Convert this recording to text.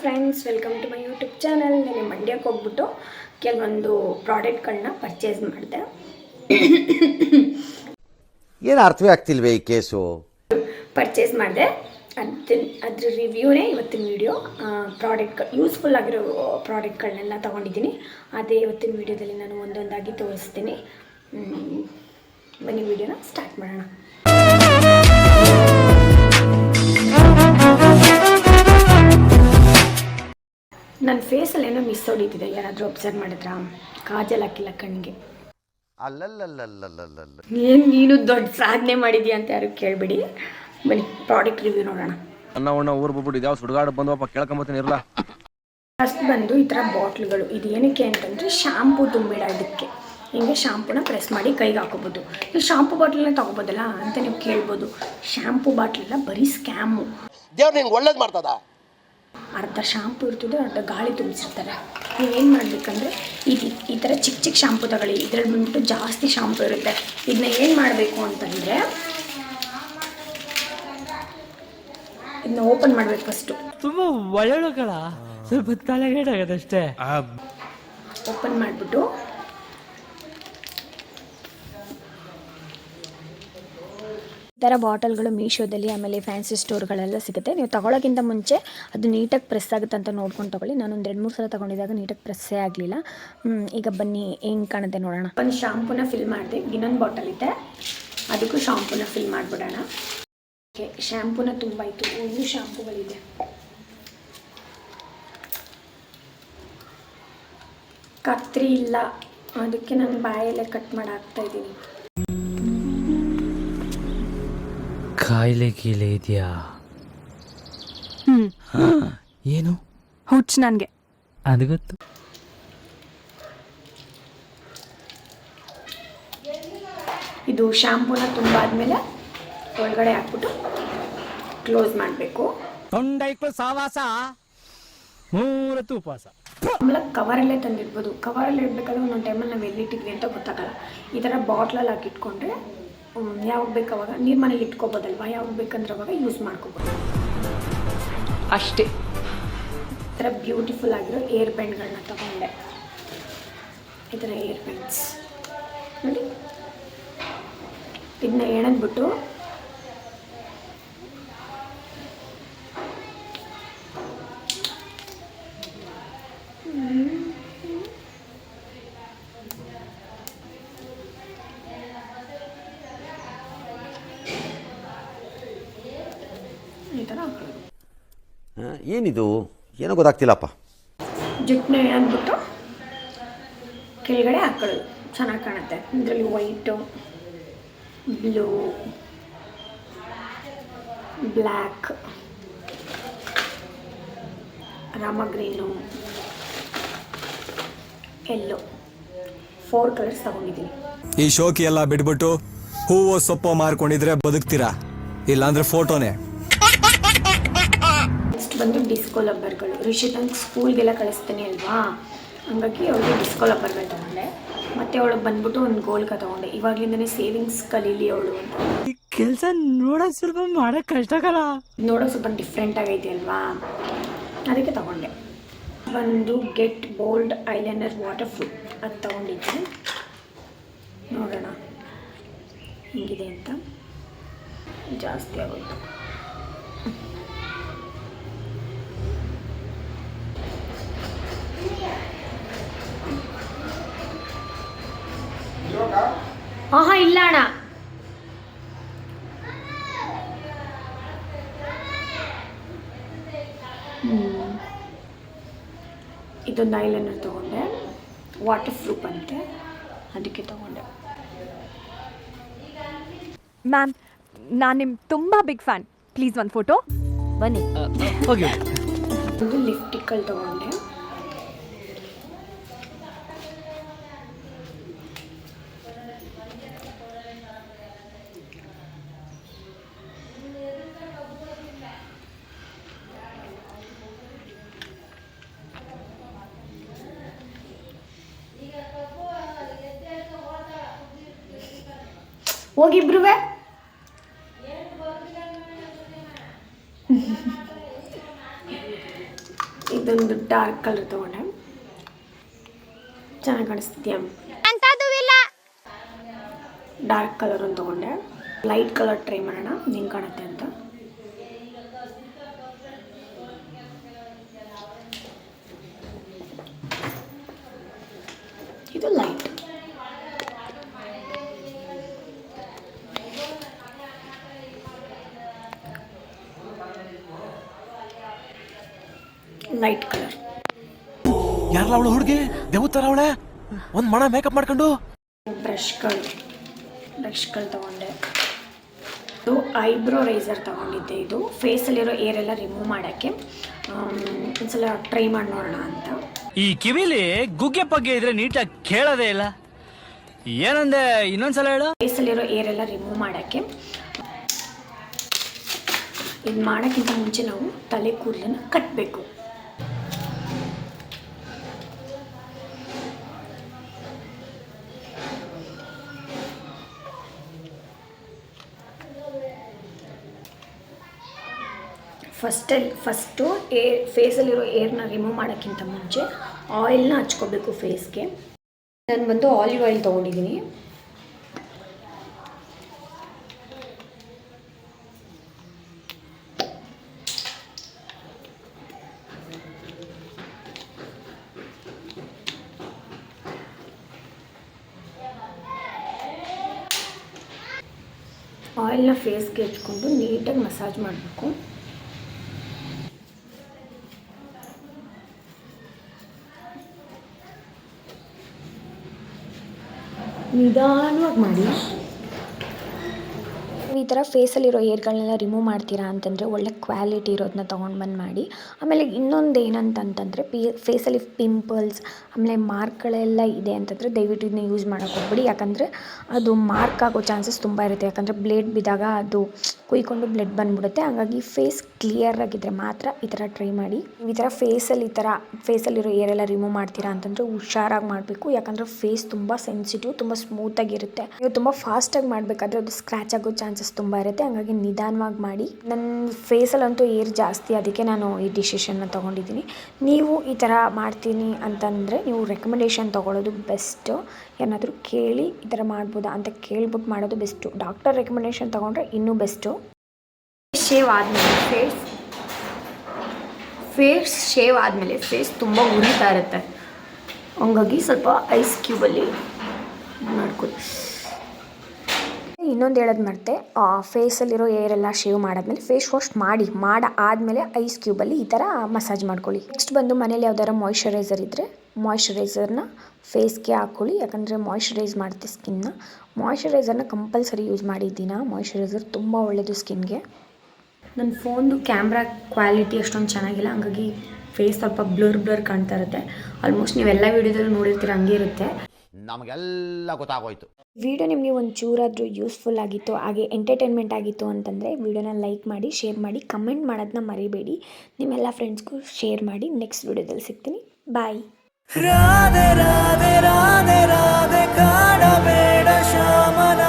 Friends, welcome to my YouTube channel. ನಾನು ಮಂಡ್ಯಕ್ಕೆ ಹೋಗ್ಬಿಟ್ಟು ಕೆಲವೊಂದು ಪ್ರಾಡಕ್ಟ್ಗಳನ್ನ ಪರ್ಚೇಸ್ ಮಾಡಿದೆ. ಏನು ಅರ್ಥವೇ ಆಗ್ತಿಲ್ವೇ ಈ ಕೇಸು? ಪರ್ಚೇಸ್ ಮಾಡಿದೆ, ಅದ್ರ ರಿವ್ಯೂನೇ ಇವತ್ತಿನ ವಿಡಿಯೋ. ಯೂಸ್ಫುಲ್ ಆಗಿರೋ ಪ್ರಾಡಕ್ಟ್ಗಳನ್ನೆಲ್ಲ ತೊಗೊಂಡಿದ್ದೀನಿ. ಅದೇ ಇವತ್ತಿನ ವಿಡಿಯೋದಲ್ಲಿ ನಾನು ಒಂದೊಂದಾಗಿ ತೋರಿಸ್ತೀನಿ. ಬನ್ನಿ ವಿಡಿಯೋನ ಸ್ಟಾರ್ಟ್ ಮಾಡೋಣ. ನನ್ನ ಫೇಸಲ್ಲಿ ಏನೋ ಮಿಸ್ ಹೊಡಿತಿದೆ. ಯಾರಾದರೂ ಅಬ್ಸರ್ವ್ ಮಾಡಿದ್ರಾ? ಕಾಜಲ್ ಹಾಕಿಲ್ಲ ಕಣ್ಣಿಗೆ. ಏನು ನೀನು ದೊಡ್ಡ ಸಾಧನೆ ಮಾಡಿದ್ಯಾ ಅಂತ ಯಾರು ಕೇಳಬೇಡಿ. ಬನ್ನಿ ಪ್ರಾಡಕ್ಟ್ ರಿವ್ಯೂ ನೋಡೋಣ. ಊರು ಬಿಟ್ಬಿಟ್ಟು ಯಾವ ಸುಡುಗಾಡು ಬಂದವಪ್ಪ ಕೇಳ್ಕೊಂಬತ್ತೀನಿ ಇರಲ್ಲ. ಫಸ್ಟ್ ಬಂದು ಈ ಥರ ಬಾಟ್ಲ್ಗಳು. ಇದು ಏನಕ್ಕೆ ಅಂತಂದರೆ ಶಾಂಪೂ ತುಂಬಿಡೋದಕ್ಕೆ. ಹಿಂಗೆ ಶಾಂಪೂನ ಪ್ರೆಸ್ ಮಾಡಿ ಕೈಗೆ ಹಾಕೋಬೋದು. ಈ ಶಾಂಪೂ ಬಾಟ್ಲನ್ನ ತೊಗೋಬೋದಲ್ಲ ಅಂತ ನೀವು ಕೇಳ್ಬೋದು. ಶಾಂಪೂ ಬಾಟ್ಲೆಲ್ಲ ಬರೀ ಸ್ಕ್ಯಾಮು. ದೇವ್ರು ನಿಂಗೆ ಒಳ್ಳೇದು ಮಾಡ್ತದ. ಅರ್ಧ ಶಾಂಪು ಇರ್ತದೆ, ಅರ್ಧ ಗಾಳಿ ತುಂಬಿಸಿರ್ತಾರೆ. ನೀವೇನು ಮಾಡಬೇಕಂದ್ರೆ ಈ ಥರ ಚಿಕ್ಕ ಚಿಕ್ಕ ಶಾಂಪು ತಗೊಳ್ಳಿ. ಇದರಲ್ಲಿ ಬಂದ್ಬಿಟ್ಟು ಜಾಸ್ತಿ ಶಾಂಪು ಇರುತ್ತೆ. ಇದನ್ನ ಏನು ಮಾಡಬೇಕು ಅಂತಂದರೆ ಇದನ್ನ ಓಪನ್ ಮಾಡಬೇಕು. ಫಸ್ಟು ತುಂಬ ಒಳ್ಳೆಗಳ ಸ್ವಲ್ಪ ತಲೆಗೇಟಾಗದಷ್ಟೇ. ಓಪನ್ ಮಾಡಿಬಿಟ್ಟು ಈ ಥರ ಬಾಟಲ್ಗಳು ಮೀಶೋದಲ್ಲಿ ಆಮೇಲೆ ಫ್ಯಾನ್ಸಿ ಸ್ಟೋರ್ಗಳೆಲ್ಲ ಸಿಗುತ್ತೆ. ನೀವು ತೊಗೊಳೋಕ್ಕಿಂತ ಮುಂಚೆ ಅದು ನೀಟಾಗಿ ಪ್ರೆಸ್ ಆಗುತ್ತೆ ಅಂತ ನೋಡ್ಕೊಂಡು ತೊಗೊಳ್ಳಿ. ನಾನೊಂದು 2-3 ಸಲ ತೊಗೊಂಡಿದ್ದಾಗ ನೀಟಾಗಿ ಪ್ರೆಸ್ಸೇ ಆಗಲಿಲ್ಲ. ಈಗ ಬನ್ನಿ ಹೆಂಗೆ ಕಾಣುತ್ತೆ ನೋಡೋಣ. ಒಂದು ಶಾಂಪೂನ ಫಿಲ್ ಮಾಡಿದೆ. ಇನ್ನೊಂದು ಬಾಟಲ್ ಇದೆ, ಅದಕ್ಕೂ ಶಾಂಪೂನ ಫಿಲ್ ಮಾಡಿಬಿಡೋಣ. ಓಕೆ, ಶಾಂಪೂನ ತುಂಬ ಆಯಿತು. ಒಂದು ಶಾಂಪೂಗಳಿದೆ. ಕತ್ರಿ ಇಲ್ಲ, ಅದಕ್ಕೆ ನಾನು ಬಾಯಲ್ಲೇ ಕಟ್ ಮಾಡಿ ಹಾಕ್ತಾಯಿದ್ದೀನಿ. ಕಾಯಿಲೆ ಗೀಲೆ ಇದೆಯಾ? ಏನು ಹುಚ್ಚು ನನಗೆ ಅದು ಗೊತ್ತು. ಇದು ಶಾಂಪೂನ ತುಂಬ ಆದಮೇಲೆ ಒಳಗಡೆ ಹಾಕ್ಬಿಟ್ಟು ಕ್ಲೋಸ್ ಮಾಡಬೇಕು. ತೊಂಡೈಕ್ಳು ಸಾವಾಸ ಮೂರತ್ತು ಉಪವಾಸ. ಆಮೇಲೆ ಕವರಲ್ಲೇ ತಂದಿಡ್ಬೋದು. ಕವರಲ್ಲಿ ಇಡಬೇಕಾದ್ರೆ ಒಂದೊಂದು ಟೈಮಲ್ಲಿ ನಾವು ಎಲ್ಲಿಟ್ಟಿದ್ವಿ ಅಂತ ಗೊತ್ತಾಗಲ್ಲ. ಈ ಥರ ಬಾಟ್ಲಲ್ಲಿ ಹಾಕಿಟ್ಕೊಂಡ್ರೆ ಯಾವಾಗ ಬೇಕು ಅವಾಗ ನೀರು ಮನೇಲಿ ಇಟ್ಕೋಬೋದಲ್ವ, ಯಾವಾಗ ಬೇಕಂದ್ರೆ ಅವಾಗ ಯೂಸ್ ಮಾಡ್ಕೋಬೋದು ಅಷ್ಟೇ. ಈ ಥರ ಬ್ಯೂಟಿಫುಲ್ ಆಗಿರೋ ಏರ್ ಬ್ಯಾಂಡ್ಗಳನ್ನ ತಗೊಂಡೆ. ಈ ಥರ ಏರ್ ಬ್ಯಾಂಡ್ಸ್ ನೋಡಿ. ಇದನ್ನ ಎಣದ್ಬಿಟ್ಟು ಈ ಥರ ಹಾಕೊಳ್ಳೋದು. ಏನಿದು ಏನೋ ಗೊತ್ತಾಗ್ತಿಲ್ಲಪ್ಪ. ಜುಟ್ಟನ್ನ ಎಣದ್ಬಿಟ್ಟು ಕೆಳಗಡೆ ಹಾಕೊಳ್ಳೋದು. ಚೆನ್ನಾಗಿ ಕಾಣುತ್ತೆ. ಇದರಲ್ಲಿ ವೈಟು, ಬ್ಲೂ, ಬ್ಲ್ಯಾಕ್, ರಾಮ ಗ್ರೀನು, ಎಲ್ಲೋ 4 ಕಲರ್ಸ್ ತಗೊಂಡಿದ್ದೀನಿ. ಈ ಶೋಕಿ ಎಲ್ಲ ಬಿಟ್ಬಿಟ್ಟು ಹೂವು ಸೊಪ್ಪು ಮಾರ್ಕೊಂಡಿದ್ರೆ ಬದುಕ್ತೀರಾ, ಇಲ್ಲಾಂದ್ರೆ ಫೋಟೋನೇ. ನೆಕ್ಸ್ಟ್ ಬಂದು ಡಿಸ್ಕೋ ಲಬ್ಬರ್ಗಳು. ರಿಷಿತಂಗೆ ಸ್ಕೂಲ್ಗೆಲ್ಲ ಕಳಿಸ್ತೀನಿ ಅಲ್ವಾ, ಹಂಗಾಗಿ ಅವಳಿಗೆ ಡಿಸ್ಕೋ ಲಬ್ಬರ್ಗಳು ತಗೊಂಡೆ. ಮತ್ತು ಅವಳಿಗೆ ಬಂದ್ಬಿಟ್ಟು ಒಂದು ಗೋಲ್ಕ ತೊಗೊಂಡೆ. ಇವಾಗಲಿಂದನೇ ಸೇವಿಂಗ್ಸ್ ಕಲೀಲಿ ಅವಳು ಅಂತ. ಈ ಕೆಲಸ ನೋಡೋಕೆ ಸ್ವಲ್ಪ ಮಾಡೋಕ್ಕೆ ಕಷ್ಟಕಲ್ಲ. ನೋಡೋಕೆ ಸ್ವಲ್ಪ ಡಿಫ್ರೆಂಟ್ ಆಗೈತೆ ಅಲ್ವಾ, ಅದಕ್ಕೆ ತಗೊಂಡೆ. ಒಂದು get bold eyeliner water proof ಅದು ತೊಗೊಂಡಿದ್ದೆ. ನೋಡೋಣ ಹಿಂಗಿದೆ ಅಂತ. ಜಾಸ್ತಿ ಆಗೋಯ್ತು. ಆಹಾ ಇಲ್ಲ ಅಣ್ಣ. ಇದೊಂದು ಐಲೈನರ್ ತೊಗೊಂಡೆ, ವಾಟರ್ ಪ್ರೂಫ್ ಅಂತೆ, ಅದಕ್ಕೆ ತೊಗೊಂಡೆ. ಮ್ಯಾಮ್, ನಾನು ನಿಮ್ಮ ತುಂಬ ಬಿಗ್ ಫ್ಯಾನ್. ಪ್ಲೀಸ್ ಒಂದು ಫೋಟೋ ಬನ್ನಿ. ಹೋಗಿ ಒಂದು ಲಿಪ್ಟಿಕಲ್ ತೊಗೊಂಡೆ. ಹೋಗಿಬ್ರುವೆ ಇದೊಂದು ಡಾರ್ಕ್ ಕಲರ್ ತೊಗೊಂಡೆ, ಚೆನ್ನಾಗಿ ಕಾಣಿಸ್ತಿದ್ಯಾ? ಡಾರ್ಕ್ ಕಲರ್ ಒಂದು ತೊಗೊಂಡೆ, ಲೈಟ್ ಕಲರ್ ಟ್ರೈ ಮಾಡೋಣ ಹೆಂಗೆ ಕಾಣುತ್ತೆ ಅಂತ. ಇದು ಲೈಟ್. Light colour. ಯಾರಲ್ಲ ಅವಳು ಹುಡುಗಿ ದೇವತರ ಅವಳೆ ಒಂದ್ ಮಣ ಮೇಕಪ್ ಮಾಡ್ಕೊಂಡು. ಬ್ರಷ್ಗಳು ತಗೊಂಡೆ. ಇದು ಐಬ್ರೋ ರೈಸರ್ ತಗೊಂಡಿದ್ದೆ. ಇದು ಫೇಸಲ್ಲಿರೋ ಏರೆಲ್ಲ ರಿಮೂವ್ ಮಾಡೋಕ್ಕೆ ಒಂದ್ಸಲ ಟ್ರೈ ಮಾಡಿ ನೋಡೋಣ ಅಂತ. ಈ ಕಿವಿಲಿ ಗುಗ್ಗೆ ಪಗ್ಗೆ ಇದ್ರೆ ನೀಟಾಗಿ ಕೇಳೋದೇ ಇಲ್ಲ. ಏನಂದೆ ಇನ್ನೊಂದ್ಸಲ ಹೇಳು. ಫೇಸಲ್ಲಿರೋ ಏರೆಲ್ಲ ರಿಮೂವ್ ಮಾಡೋಕ್ಕೆ. ಇದು ಮಾಡೋಕ್ಕಿಂತ ಮುಂಚೆ ನಾವು ತಲೆ ಕೂದಲನ್ನು ಕಟ್ಟಬೇಕು. ಫಸ್ಟು ಫೇಸಲ್ಲಿರೋ ಏರ್ನ ರಿಮೂವ್ ಮಾಡೋಕ್ಕಿಂತ ಮುಂಚೆ ಆಯಿಲ್ನ ಹಚ್ಕೋಬೇಕು ಫೇಸ್ಗೆ. ನಾನು ಬಂದು ಆಲಿವ್ ಆಯಿಲ್ ತೊಗೊಂಡಿದ್ದೀನಿ. ಆಯಿಲ್ನ ಫೇಸ್ಗೆ ಹಚ್ಕೊಂಡು ನೀಟಾಗಿ ಮಸಾಜ್ ಮಾಡಬೇಕು. ನಿಧಾನವಾಗಿ ಮಾಡಿ. ಈ ಥರ ಫೇಸಲ್ಲಿರೋ ಏರ್ಗಳನ್ನೆಲ್ಲ ರಿಮೂವ್ ಮಾಡ್ತೀರಾ ಅಂತಂದರೆ ಒಳ್ಳೆ ಕ್ವಾಲಿಟಿ ಇರೋದನ್ನ ತೊಗೊಂಡು ಬಂದು ಮಾಡಿ. ಆಮೇಲೆ ಇನ್ನೊಂದು ಏನಂತಂತಂದರೆ ಫೇಸಲ್ಲಿ ಪಿಂಪಲ್ಸ್ ಆಮೇಲೆ ಮಾರ್ಕ್ಗಳೆಲ್ಲ ಇದೆ ಅಂತಂದರೆ ದಯವಿಟ್ಟು ಇದನ್ನ ಯೂಸ್ ಮಾಡೋಕ್ಕೆ ಹೋಗ್ಬಿಡಿ. ಯಾಕಂದರೆ ಅದು ಮಾರ್ಕ್ ಆಗೋ ಚಾನ್ಸಸ್ ತುಂಬ ಇರುತ್ತೆ. ಯಾಕಂದರೆ ಬ್ಲೇಡ್ ಬಿದ್ದಾಗ ಅದು ಕುಯ್ಕೊಂಡು ಬ್ಲಡ್ ಬಂದುಬಿಡುತ್ತೆ. ಹಾಗಾಗಿ ಫೇಸ್ ಕ್ಲಿಯರ್ ಆಗಿದ್ದರೆ ಮಾತ್ರ ಈ ಥರ ಟ್ರೈ ಮಾಡಿ. ಈ ಥರ ಫೇಸಲ್ಲಿರೋ ಏರೆಲ್ಲ ರಿಮೂವ್ ಮಾಡ್ತೀರಾ ಅಂತಂದರೆ ಹುಷಾರಾಗಿ ಮಾಡಬೇಕು. ಯಾಕಂದರೆ ಫೇಸ್ ತುಂಬ ಸೆನ್ಸಿಟಿವ್, ತುಂಬ ಸ್ಮೂತಾಗಿರುತ್ತೆ. ನೀವು ತುಂಬ ಫಾಸ್ಟಾಗಿ ಮಾಡಬೇಕಾದ್ರೆ ಅದು ಸ್ಕ್ರ್ಯಾಚ್ ಆಗೋ ಚಾನ್ಸಸ್ ತುಂಬ ಇರುತ್ತೆ. ಹಾಗಾಗಿ ನಿಧಾನವಾಗಿ ಮಾಡಿ. ನನ್ನ ಫೇಸಲ್ಲಂತೂ ಏರ್ ಜಾಸ್ತಿ, ಅದಕ್ಕೆ ನಾನು ಈ ಡಿಸಿಷನ್ನ ತೊಗೊಂಡಿದ್ದೀನಿ. ನೀವು ಈ ಥರ ಮಾಡ್ತೀನಿ ಅಂತಂದರೆ ನೀವು ರೆಕಮೆಂಡೇಷನ್ ತೊಗೊಳ್ಳೋದು ಬೆಸ್ಟು. ಏನಾದರೂ ಕೇಳಿ ಈ ಥರ ಮಾಡ್ಬೋದಾ ಅಂತ ಕೇಳ್ಬಿಟ್ಟು ಮಾಡೋದು ಬೆಸ್ಟು. ಡಾಕ್ಟರ್ ರೆಕಮೆಂಡೇಷನ್ ತೊಗೊಂಡ್ರೆ ಇನ್ನೂ ಬೆಸ್ಟು. ಶೇವ್ ಆದಮೇಲೆ ಫೇಸ್ ಶೇವ್ ಆದಮೇಲೆ ಫೇಸ್ ತುಂಬ ಉರಿತಾ ಇರುತ್ತೆ. ಹಂಗಾಗಿ ಸ್ವಲ್ಪ ಐಸ್ ಕ್ಯೂಬಲ್ಲಿ ಮಾಡ್ಕೊಳ್ಳಿ. ಇನ್ನೊಂದು ಹೇಳೋದು ಮರೆತೆ, ಫೇಸಲ್ಲಿರೋ ಏರೆಲ್ಲ ಶೇವ್ ಮಾಡಾದ್ಮೇಲೆ ಫೇಸ್ ವಾಶ್ ಆದಮೇಲೆ ಐಸ್ ಕ್ಯೂಬಲ್ಲಿ ಈ ಥರ ಮಸಾಜ್ ಮಾಡ್ಕೊಳ್ಳಿ. ನೆಕ್ಸ್ಟ್ ಬಂದು ಮನೇಲಿ ಯಾವ್ದಾರ ಮಾಯ್ಶ್ಚರೈಸರ್ ಇದ್ದರೆ ಮಾಯ್ಶ್ಚರೈಸರ್ನ ಫೇಸ್ಗೆ ಹಾಕ್ಕೊಳ್ಳಿ. ಯಾಕಂದರೆ ಮಾಯ್ಶ್ಚರೈಸ್ ಮಾಡುತ್ತೆ ಸ್ಕಿನ್ನ. ಮಾಯ್ಶ್ಚರೈಸರ್ನ ಕಂಪಲ್ಸರಿ ಯೂಸ್ ಮಾಡಿದ್ದೀನ. ಮಾಯ್ಶ್ಚರೈಸರ್ ತುಂಬ ಒಳ್ಳೆಯದು ಸ್ಕಿನ್ಗೆ. ನನ್ನ ಫೋನ್ದು ಕ್ಯಾಮ್ರಾ ಕ್ವಾಲಿಟಿ ಅಷ್ಟೊಂದು ಚೆನ್ನಾಗಿಲ್ಲ, ಹಂಗಾಗಿ ಫೇಸ್ ಸ್ವಲ್ಪ ಬ್ಲರ್ ಕಾಣ್ತಾ ಇರುತ್ತೆ. ಆಲ್ಮೋಸ್ಟ್ ನೀವೆಲ್ಲ ವೀಡಿಯೋದಲ್ಲೂ ನೋಡಿರ್ತೀರ, ಹಂಗೆ ಇರುತ್ತೆ. ನಮಗೆಲ್ಲ ಗೊತ್ತಾಗೋಯ್ತು. ವಿಡಿಯೋ ನಿಮಗೆ ಒಂಚೂರಾದರೂ ಯೂಸ್ಫುಲ್ ಆಗಿತ್ತು, ಹಾಗೆ ಎಂಟರ್ಟೈನ್ಮೆಂಟ್ ಆಗಿತ್ತು ಅಂತಂದರೆ ವಿಡಿಯೋನ ಲೈಕ್ ಮಾಡಿ, ಶೇರ್ ಮಾಡಿ, ಕಮೆಂಟ್ ಮಾಡೋದನ್ನ ಮರಿಬೇಡಿ. ನಿಮ್ಮೆಲ್ಲ ಫ್ರೆಂಡ್ಸ್ಗೂ ಶೇರ್ ಮಾಡಿ. ನೆಕ್ಸ್ಟ್ ವಿಡಿಯೋದಲ್ಲಿ ಸಿಗ್ತೀನಿ. ಬಾಯ್. ರಾಧೆ ರಾಧೆ ರಾಧೆ ರಾಧೆ ಕಾಡಬೇಡ ಶ್ಯಾಮನ.